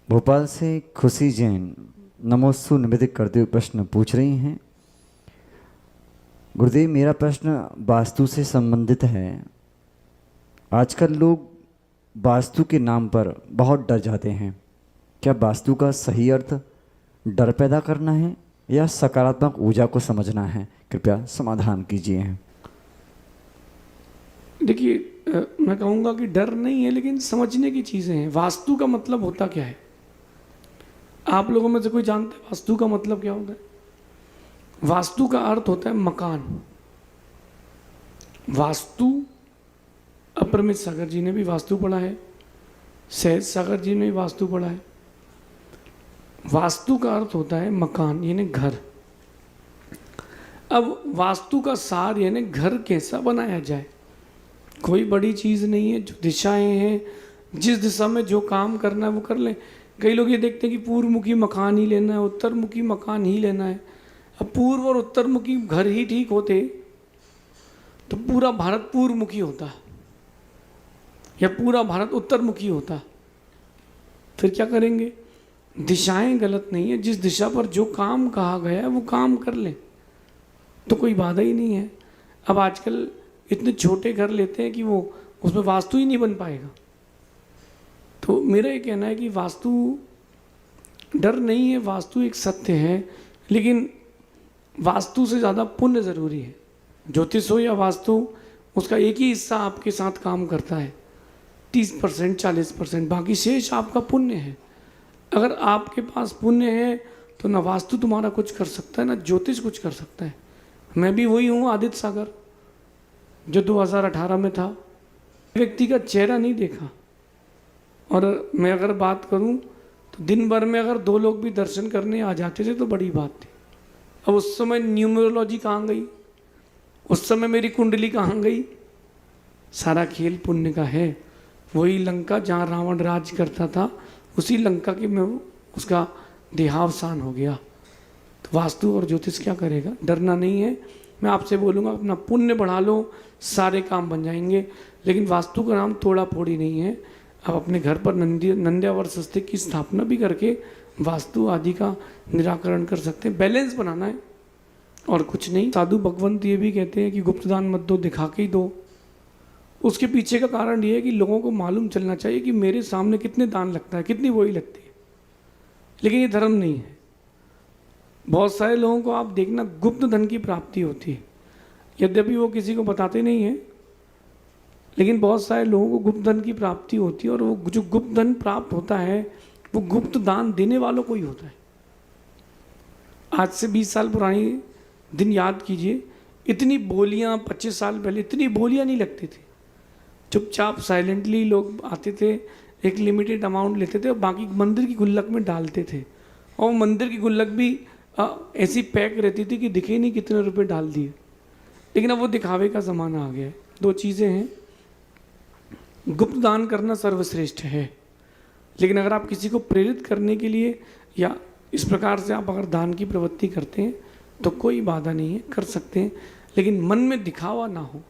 भोपाल से खुशी जैन नमोस्तु निवेदित करते हुए प्रश्न पूछ रही हैं। गुरुदेव, मेरा प्रश्न वास्तु से संबंधित है। आजकल लोग वास्तु के नाम पर बहुत डर जाते हैं। क्या वास्तु का सही अर्थ डर पैदा करना है या सकारात्मक ऊर्जा को समझना है? कृपया समाधान कीजिए। देखिए, मैं कहूँगा कि डर नहीं है, लेकिन समझने की चीज़ें हैं। वास्तु का मतलब होता क्या है? आप लोगों में से कोई जानते हैं वास्तु का मतलब क्या होता है? वास्तु का अर्थ होता है मकान। वास्तु, अपरमित सागर जी ने भी वास्तु पढ़ा है, सहज सागर जी ने भी वास्तु पढ़ा है। वास्तु का अर्थ होता है मकान, यानी घर। अब वास्तु का सार यानी घर कैसा बनाया जाए, कोई बड़ी चीज़ नहीं है। जो दिशाएं हैं, जिस दिशा में जो काम करना है वो कर लें। कई लोग ये देखते हैं कि पूर्वमुखी मकान ही लेना है, उत्तरमुखी मकान ही लेना है। अब पूर्व और उत्तरमुखी घर ही ठीक होते तो पूरा भारत पूर्वमुखी होता या पूरा भारत उत्तरमुखी होता। फिर क्या करेंगे? दिशाएं गलत नहीं है, जिस दिशा पर जो काम कहा गया है वो काम कर लें तो कोई बाधा ही नहीं है। अब आजकल इतने छोटे घर लेते हैं कि वो उसमें वास्तु ही नहीं बन पाएगा। तो मेरा ये कहना है कि वास्तु डर नहीं है, वास्तु एक सत्य है, लेकिन वास्तु से ज़्यादा पुण्य ज़रूरी है। ज्योतिष हो या वास्तु, उसका एक ही हिस्सा आपके साथ काम करता है, 30% 40%, बाकी शेष आपका पुण्य है। अगर आपके पास पुण्य है तो ना वास्तु तुम्हारा कुछ कर सकता है, ना ज्योतिष कुछ कर सकता है। मैं भी वही हूँ, आदित्य सागर, जो 2018 में था। व्यक्ति का चेहरा नहीं देखा, और मैं अगर बात करूं तो दिन भर में अगर 2 लोग भी दर्शन करने आ जाते थे तो बड़ी बात थी। अब उस समय न्यूमरोलॉजी कहाँ गई, उस समय मेरी कुंडली कहाँ गई? सारा खेल पुण्य का है। वही लंका जहाँ रावण राज करता था, उसी लंका के में उसका देहावसान हो गया। तो वास्तु और ज्योतिष क्या करेगा? डरना नहीं है। मैं आपसे बोलूँगा, अपना पुण्य बढ़ा लो, सारे काम बन जाएंगे। लेकिन वास्तु का नाम तोड़ा फोड़ी नहीं है। आप अपने घर पर नंद्यावर स्वस्तिक की स्थापना भी करके वास्तु आदि का निराकरण कर सकते हैं। बैलेंस बनाना है और कुछ नहीं। साधु भगवंत ये भी कहते हैं कि गुप्त दान मत दो, दिखा के ही दो। उसके पीछे का कारण ये है कि लोगों को मालूम चलना चाहिए कि मेरे सामने कितने दान लगता है, कितनी वही लगती है। लेकिन ये धर्म नहीं है। बहुत सारे लोगों को आप देखना, गुप्त धन की प्राप्ति होती है, यद्यपि वो किसी को बताते नहीं हैं, लेकिन बहुत सारे लोगों को गुप्त धन की प्राप्ति होती है। और वो जो गुप्त धन प्राप्त होता है वो गुप्त दान देने वालों को ही होता है। आज से 20 साल पुरानी दिन याद कीजिए, इतनी बोलियां 25 साल पहले इतनी बोलियां नहीं लगती थी। चुपचाप साइलेंटली लोग आते थे, एक लिमिटेड अमाउंट लेते थे और बाकी मंदिर की गुल्लक में डालते थे। और मंदिर की गुल्लक भी ऐसी पैक रहती थी कि दिखे नहीं कितने रुपए डाल दिए। लेकिन अब वो दिखावे का ज़माना आ गया है। 2 चीज़ें हैं, गुप्त दान करना सर्वश्रेष्ठ है, लेकिन अगर आप किसी को प्रेरित करने के लिए या इस प्रकार से आप अगर दान की प्रवृत्ति करते हैं तो कोई बाधा नहीं है, कर सकते हैं, लेकिन मन में दिखावा ना हो।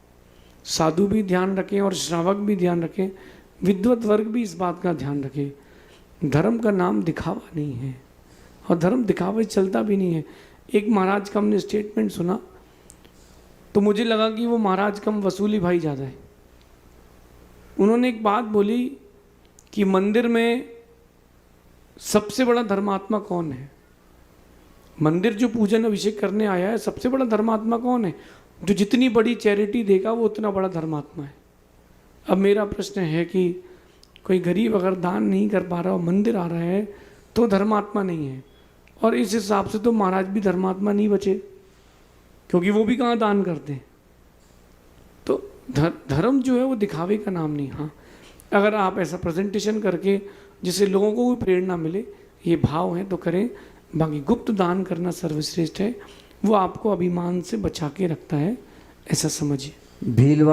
साधु भी ध्यान रखें और श्रावक भी ध्यान रखें, विद्वत वर्ग भी इस बात का ध्यान रखें। धर्म का नाम दिखावा नहीं है और धर्म दिखावे चलता भी नहीं है। एक महाराज का हमने स्टेटमेंट सुना तो मुझे लगा कि वो महाराज कम वसूली भाई ज़्यादा है। उन्होंने एक बात बोली कि मंदिर में सबसे बड़ा धर्मात्मा कौन है? मंदिर जो पूजन अभिषेक करने आया है, सबसे बड़ा धर्मात्मा कौन है? जो जितनी बड़ी चैरिटी देगा वो उतना बड़ा धर्मात्मा है। अब मेरा प्रश्न है कि कोई गरीब अगर दान नहीं कर पा रहा और मंदिर आ रहा है तो धर्मात्मा नहीं है। और इस हिसाब से तो महाराज भी धर्मात्मा नहीं बचे, क्योंकि वो भी कहाँ दान करते हैं। तो धर्म जो है वो दिखावे का नाम नहीं। हाँ, अगर आप ऐसा प्रेजेंटेशन करके जिससे लोगों को भी प्रेरणा मिले, ये भाव है तो करें। बाकी गुप्त दान करना सर्वश्रेष्ठ है, वो आपको अभिमान से बचा के रखता है, ऐसा समझिए। भीलवाड़ा